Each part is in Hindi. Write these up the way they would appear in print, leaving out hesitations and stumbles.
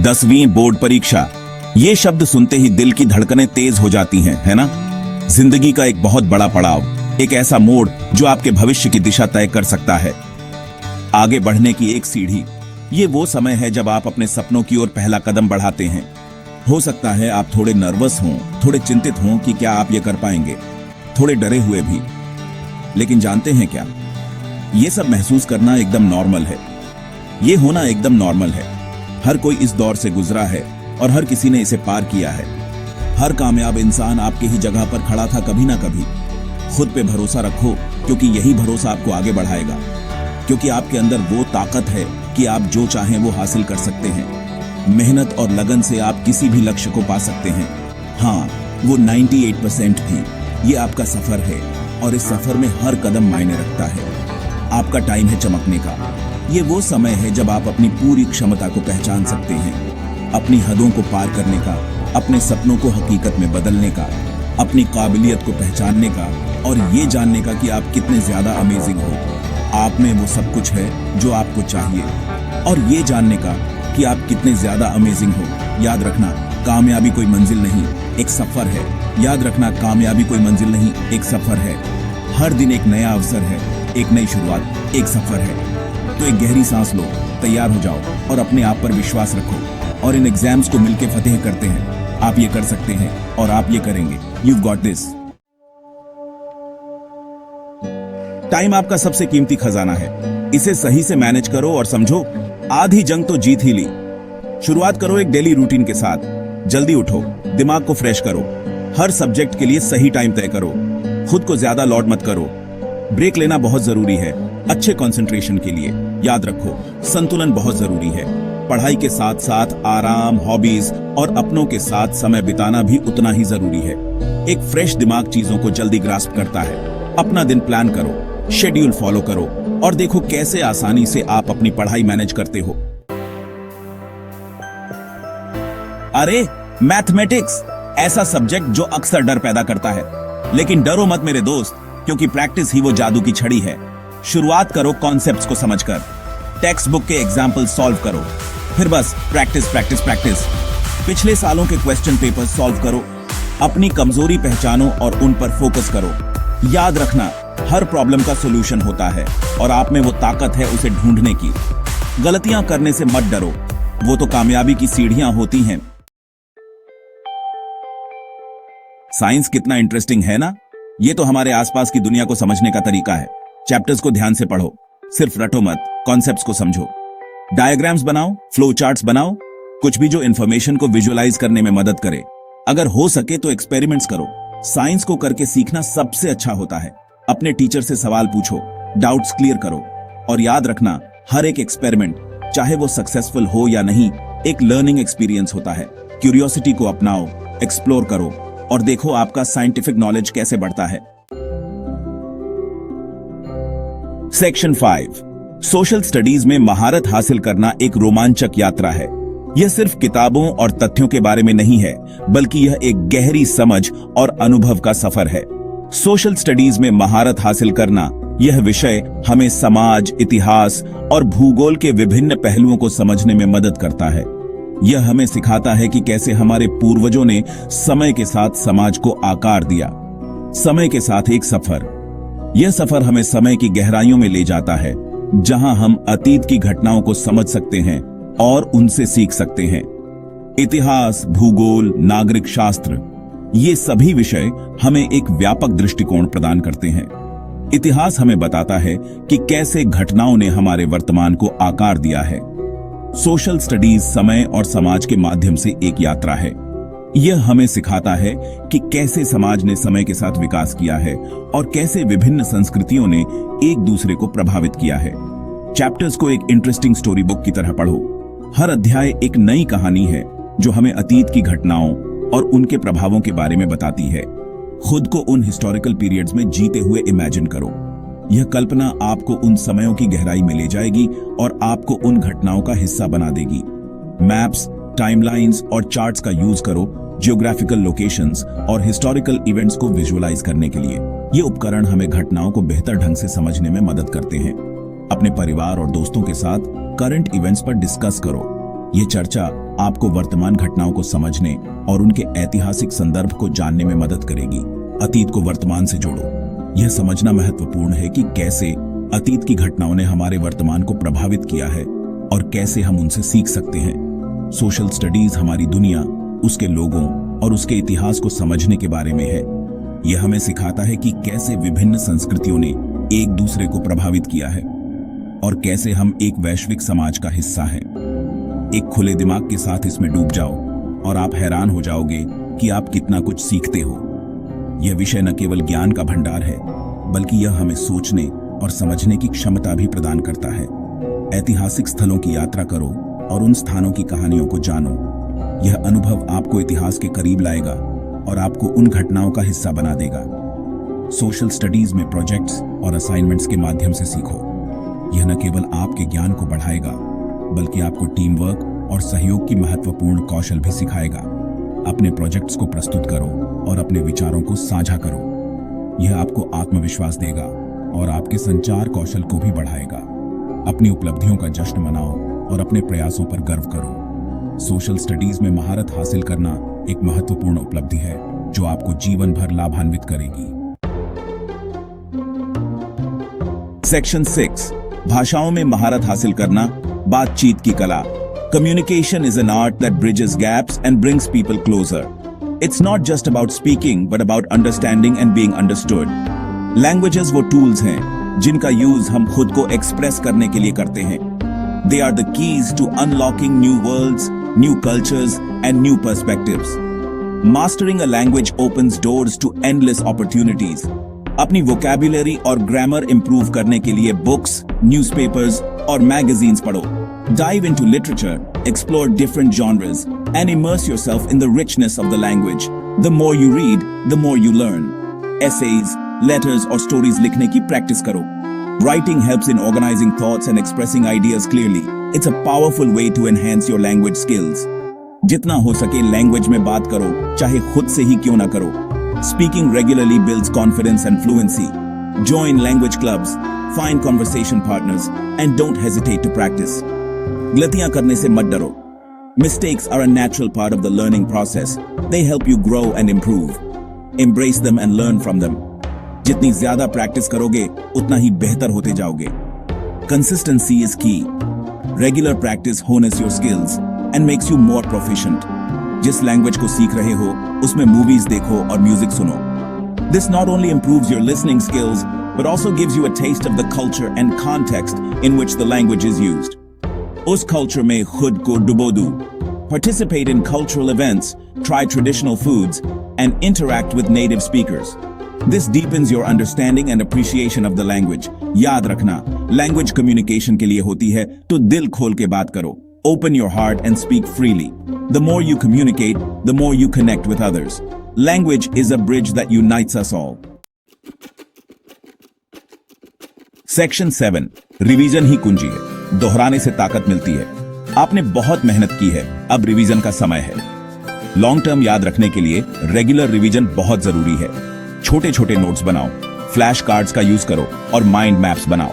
10वीं बोर्ड परीक्षा, ये शब्द सुनते ही दिल की धड़कनें तेज हो जाती हैं, है ना? जिंदगी का एक बहुत बड़ा पड़ाव, एक ऐसा मोड़ जो आपके भविष्य की दिशा तय कर सकता है। आगे बढ़ने की एक सीढ़ी, ये वो समय है जब आप अपने सपनों की ओर पहला कदम बढ़ाते हैं। हो सकता है आप थोड़े नर्वस हों, थोड़े चिंतित हों कि क्या आप ये कर पाएंगे, थोड़े डरे हुए भी। लेकिन जानते हैं क्या, ये सब महसूस करना एकदम नॉर्मल है। ये होना एकदम नॉर्मल है। हर कोई इस दौर से गुजरा है और हर किसी ने इसे पार किया है। हर कामयाब इंसान आपके ही जगह पर खड़ा था कभी ना कभी। खुद पे भरोसा रखो, क्योंकि यही भरोसा आपको आगे बढ़ाएगा। क्योंकि आपके अंदर वो ताकत है कि आप जो चाहें वो हासिल कर सकते हैं। मेहनत और लगन से आप किसी भी लक्ष्य को पा सकते हैं। हाँ, वो 98% भी। ये आपका सफर है और इस सफर में हर कदम मायने रखता है। आपका टाइम है चमकने का। ये वो समय है जब आप अपनी पूरी क्षमता को पहचान सकते हैं, अपनी हदों को पार करने का, अपने सपनों को हकीकत में बदलने का, अपनी काबिलियत को पहचानने का और ये जानने का कि आप कितने ज्यादा अमेजिंग हो। आप में वो सब कुछ है जो आपको चाहिए, और ये जानने का कि आप कितने ज्यादा अमेजिंग हो। याद रखना, कामयाबी कोई मंजिल नहीं, एक सफर है। याद रखना, कामयाबी कोई मंजिल नहीं, एक सफर है। हर दिन एक नया अवसर है, एक नई शुरुआत, एक सफर है। तो एक गहरी सांस लो, तैयार हो जाओ और अपने आप पर विश्वास रखो और इन एग्जाम्स को मिलकर फतेह करते हैं। आप ये कर सकते हैं और आप ये करेंगे। You've got this। टाइम आपका सबसे कीमती खजाना है। इसे सही से मैनेज करो और समझो, आधी जंग तो जीत ही ली। शुरुआत करो एक डेली रूटीन के साथ। जल्दी उठो, दिमाग को फ्रेश करो, हर सब्जेक्ट के लिए सही टाइम तय करो। खुद को ज्यादा लॉड मत करो। ब्रेक लेना बहुत जरूरी है अच्छे कंसंट्रेशन के लिए। याद रखो, संतुलन बहुत जरूरी है। पढ़ाई के साथ साथ आराम, हॉबीज और अपनों के साथ समय बिताना भी उतना ही जरूरी है। एक फ्रेश दिमाग चीजों को जल्दी ग्रास्प करता है। अपना दिन प्लान करो, शेड्यूल फॉलो करो और देखो कैसे आसानी से आप अपनी पढ़ाई मैनेज करते हो। अरे, मैथमेटिक्स ऐसा सब्जेक्ट जो अक्सर डर पैदा करता है। लेकिन डरो मत मेरे दोस्त, क्योंकि प्रैक्टिस ही वो जादू की छड़ी है। शुरुआत करो कॉन्सेप्ट्स को समझकर। टेक्स्ट बुक के एग्जाम्पल सॉल्व करो, फिर बस प्रैक्टिस प्रैक्टिस प्रैक्टिस। पिछले सालों के क्वेश्चन पेपर सॉल्व करो। अपनी कमजोरी पहचानो और उन पर फोकस करो। याद रखना, हर प्रॉब्लम का सॉल्यूशन होता है और आप में वो ताकत है उसे ढूंढने की। गलतियां करने से मत डरो, वो तो कामयाबी की सीढ़ियां होती हैं। साइंस कितना इंटरेस्टिंग है ना? ये तो हमारे आसपास की दुनिया को समझने का तरीका है। चैप्टर्स को ध्यान से पढ़ो, सिर्फ रटो मत, कॉन्सेप्ट्स को समझो। डायग्राम्स बनाओ, फ्लो चार्ट्स बनाओ, कुछ भी जो इंफॉर्मेशन को विजुअलाइज करने में मदद करे। अगर हो सके तो एक्सपेरिमेंट्स करो। साइंस को करके सीखना सबसे अच्छा होता है। अपने टीचर से सवाल पूछो, डाउट्स क्लियर करो और याद रखना, हर एक एक्सपेरिमेंट, चाहे वो सक्सेसफुल हो या नहीं, एक लर्निंग एक्सपीरियंस होता है। क्यूरियोसिटी को अपनाओ, एक्सप्लोर करो और देखो आपका साइंटिफिक नॉलेज कैसे बढ़ता है। सेक्शन 5, सोशल स्टडीज में महारत हासिल करना एक रोमांचक यात्रा है। यह सिर्फ किताबों और तथ्यों के बारे में नहीं है, बल्कि यह एक गहरी समझ और अनुभव का सफर है। सोशल स्टडीज में महारत हासिल करना, यह विषय हमें समाज, इतिहास और भूगोल के विभिन्न पहलुओं को समझने में मदद करता है। यह हमें सिखाता है कि कैसे हमारे पूर्वजों ने समय के साथ समाज को आकार दिया। समय के साथ एक सफर। यह सफर हमें समय की गहराइयों में ले जाता है, जहां हम अतीत की घटनाओं को समझ सकते हैं और उनसे सीख सकते हैं। इतिहास, भूगोल, नागरिक शास्त्र, ये सभी विषय हमें एक व्यापक दृष्टिकोण प्रदान करते हैं। इतिहास हमें बताता है कि कैसे घटनाओं ने हमारे वर्तमान को आकार दिया है। सोशल स्टडीज समय और समाज के माध्यम से एक यात्रा है। यह हमें सिखाता है कि कैसे समाज ने समय के साथ विकास किया है और कैसे विभिन्न संस्कृतियों ने एक दूसरे को प्रभावित किया है। चैप्टर्स को एक इंटरेस्टिंग स्टोरी बुक की तरह पढ़ो। हर अध्याय एक नई कहानी है जो हमें अतीत की घटनाओं और उनके प्रभावों के बारे में बताती है। खुद को उन हिस्टोरिकल पीरियड्स में जीते हुए इमेजिन करो। यह कल्पना आपको उन समयों की गहराई में ले जाएगी और आपको उन घटनाओं का हिस्सा बना देगी। मैप्स, टाइमलाइंस और चार्ट्स का यूज करो जियोग्राफिकल लोकेशंस और हिस्टोरिकल इवेंट्स को विजुअलाइज करने के लिए। ये उपकरण हमें घटनाओं को बेहतर ढंग से समझने में मदद करते हैं। अपने परिवार और दोस्तों के साथ करंट इवेंट्स पर डिस्कस करो। ये चर्चा आपको वर्तमान घटनाओं को समझने और उनके ऐतिहासिक संदर्भ को जानने में मदद करेगी। अतीत को वर्तमान से जोड़ो। यह समझना महत्वपूर्ण है कि कैसे अतीत की घटनाओं ने हमारे वर्तमान को प्रभावित किया है और कैसे हम उनसे सीख सकते हैं। सोशल स्टडीज हमारी दुनिया, उसके लोगों और उसके इतिहास को समझने के बारे में है। यह हमें सिखाता है कि कैसे विभिन्न संस्कृतियों ने एक दूसरे को प्रभावित किया है और कैसे हम एक वैश्विक समाज का हिस्सा हैं। एक खुले दिमाग के साथ इसमें डूब जाओ और आप हैरान हो जाओगे कि आप कितना कुछ सीखते हो। यह विषय न केवल ज्ञान का भंडार है, बल्कि यह हमें सोचने और समझने की क्षमता भी प्रदान करता है। ऐतिहासिक स्थलों की यात्रा करो और उन स्थानों की कहानियों को जानो। यह अनुभव आपको इतिहास के करीब लाएगा और आपको उन घटनाओं का हिस्सा बना देगा। सोशल स्टडीज में प्रोजेक्ट्स और असाइनमेंट्स के माध्यम से सीखो। यह न केवल आपके ज्ञान को बढ़ाएगा, बल्कि आपको टीम वर्क और सहयोग की महत्वपूर्ण कौशल भी सिखाएगा। अपने प्रोजेक्ट्स को प्रस्तुत करो और अपने विचारों को साझा करो। यह आपको आत्मविश्वास देगा और आपके संचार कौशल को भी बढ़ाएगा। अपनी उपलब्धियों का जश्न मनाओ और अपने प्रयासों पर गर्व करो। सोशल स्टडीज में महारत हासिल करना एक महत्वपूर्ण उपलब्धि है जो आपको जीवन भर लाभान्वित करेगी। सेक्शन 6, भाषाओं में महारत हासिल करना, बातचीत की कला। Communication is an art that bridges gaps and brings people closer. It's not just about speaking, but about understanding and being understood. Languages वो tools हैं जिनका यूज हम खुद को एक्सप्रेस करने के लिए करते हैं। They are the keys to unlocking new worlds, new cultures, and new perspectives. Mastering a language opens doors to endless opportunities. अपनी वोकैबुलरी और ग्रामर इंप्रूव करने के लिए बुक्स, न्यूज़पेपर्स और मैगजीन्स पढ़ो। Dive into literature, explore different genres, and immerse yourself in the richness of the language. The more you read, the more you learn. Essays, letters और stories लिखने की प्रैक्टिस करो। Writing helps in organizing thoughts and expressing ideas clearly. It's a powerful way to enhance your language skills. जितना हो सके लैंग्वेज में बात करो, चाहे खुद से ही क्यों ना करो। Speaking regularly builds confidence and fluency. Join language clubs, find conversation partners, and don't hesitate to practice. गलतियां करने से मत डरो। Mistakes are a natural part of the learning process. They help you grow and improve. Embrace them and learn from them. जितनी ज्यादा प्रैक्टिस करोगे, उतना ही बेहतर होते जाओगे। Consistency is key. Regular practice hones your skills and makes you more proficient. जिस लैंग्वेज को सीख रहे हो, उसमें मूवीज देखो और म्यूजिक सुनो। This not only improves your listening skills, but also gives you a taste of the culture and context in which the language is used. उस culture में खुद को डुबो दो। Participate in cultural events, try traditional foods, and interact with native speakers. This deepens your understanding and appreciation of the language. याद रखना, language communication के लिए होती है, तो दिल खोल के बात करो। Open your heart and speak freely. The more you communicate, the more you connect with others. Language is a bridge that unites us all. Section 7, revision ही कुंजी है। दोहराने से ताकत मिलती है। आपने बहुत मेहनत की है, अब रिवीजन का समय है। लॉन्ग टर्म याद रखने के लिए रेगुलर रिवीजन बहुत जरूरी है। छोटे छोटे नोट्स बनाओ, फ्लैश कार्ड्स का यूज करो और माइंड मैप्स बनाओ।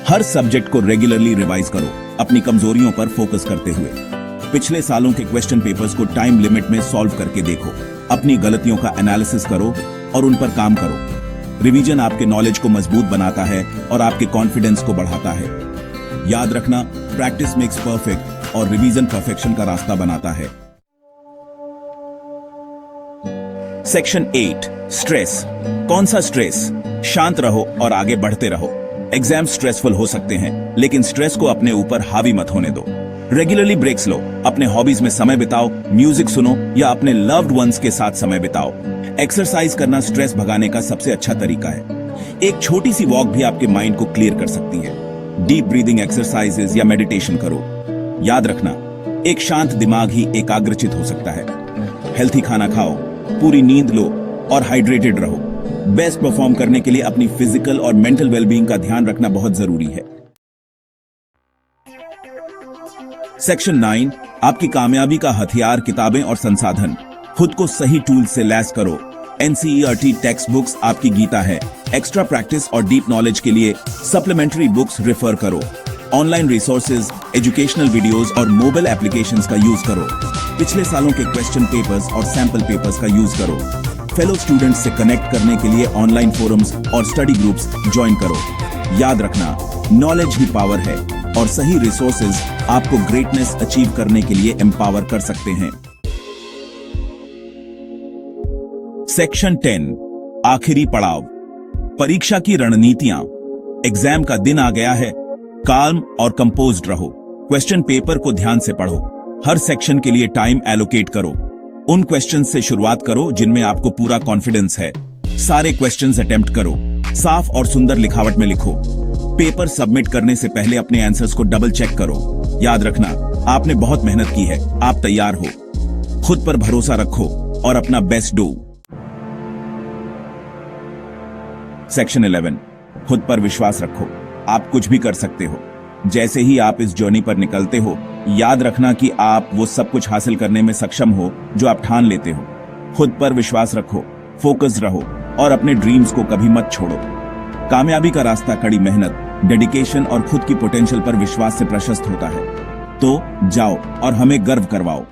हर सब्जेक्ट को रेगुलरली रिवाइज करो, अपनी कमजोरियों पर फोकस करते हुए। पिछले सालों के क्वेश्चन पेपर्स को टाइम लिमिट में सॉल्व करके देखो। अपनी गलतियों का एनालिसिस करो और उन पर काम करो। रिवीजन आपके नॉलेज को मजबूत बनाता है और आपके कॉन्फिडेंस को बढ़ाता है। याद रखना, प्रैक्टिस मेक्स परफेक्ट और रिवीजन परफेक्शन का रास्ता बनाता है। Section 8, stress. कौन सा स्ट्रेस? शांत रहो और आगे बढ़ते रहो। एग्जाम स्ट्रेसफुल हो सकते हैं, लेकिन स्ट्रेस को अपने ऊपर हावी मत होने दो। रेगुलरली ब्रेक्स लो, अपने हॉबीज में समय बिताओ, म्यूजिक सुनो या अपने लव्ड वंस के साथ समय बिताओ। एक्सरसाइज करना स्ट्रेस भगाने का सबसे अच्छा तरीका है। एक छोटी सी वॉक भी आपके माइंड को क्लियर कर सकती है। डीप ब्रीदिंग एक्सरसाइजेज या मेडिटेशन करो। याद रखना, एक शांत दिमाग ही एकाग्रचित हो सकता है। हेल्थी खाना खाओ, पूरी नींद लो और हाइड्रेटेड रहो। बेस्ट परफॉर्म करने के लिए अपनी फिजिकल और मेंटल वेलबींग का ध्यान रखना बहुत जरूरी है। सेक्शन 9, आपकी कामयाबी का हथियार किताबें और संसाधन। खुद को सही टूल्स से लैस करो। एनसीईआरटी टेक्स्ट बुक्स आपकी गीता है। एक्स्ट्रा प्रैक्टिस और डीप नॉलेज के लिए सप्लीमेंट्री बुक्स रेफर करो। ऑनलाइन रिसोर्सेज, एजुकेशनल वीडियोस और मोबाइल एप्लीकेशंस का यूज करो। पिछले सालों के क्वेश्चन पेपर्स और सैंपल पेपर्स का यूज करो। फेलो स्टूडेंट्स से कनेक्ट करने के लिए ऑनलाइन फोरम्स और स्टडी ग्रुप्स ज्वाइन करो। याद रखना, नॉलेज ही पावर है और सही रिसोर्सेज आपको ग्रेटनेस अचीव करने के लिए एम्पावर कर सकते हैं। सेक्शन 10, आखिरी पड़ाव, परीक्षा की रणनीतियां। एग्जाम का दिन आ गया है। काल्म और कंपोज्ड रहो। क्वेश्चन पेपर को ध्यान से पढ़ो। हर सेक्शन के लिए टाइम एलोकेट करो। उन क्वेश्चंस से शुरुआत करो जिनमें आपको पूरा कॉन्फिडेंस है। सारे क्वेश्चंस अटेम्प्ट करो। साफ और सुंदर लिखावट में लिखो। पेपर सबमिट करने से पहले अपने आंसर्स को डबल चेक करो। याद रखना, आपने बहुत मेहनत की है, आप तैयार हो। खुद पर भरोसा रखो और अपना बेस्ट दो। सेक्शन 11, खुद पर विश्वास रखो। आप कुछ भी कर सकते हो। जैसे ही आप इस जर्नी पर निकलते हो, याद रखना कि आप वो सब कुछ हासिल करने में सक्षम हो जो आप ठान लेते हो। खुद पर विश्वास रखो, फोकस रहो और अपने ड्रीम्स को कभी मत छोड़ो। कामयाबी का रास्ता कड़ी मेहनत, डेडिकेशन और खुद की पोटेंशियल पर विश्वास से प्रशस्त होता है। तो जाओ और हमें गर्व करवाओ।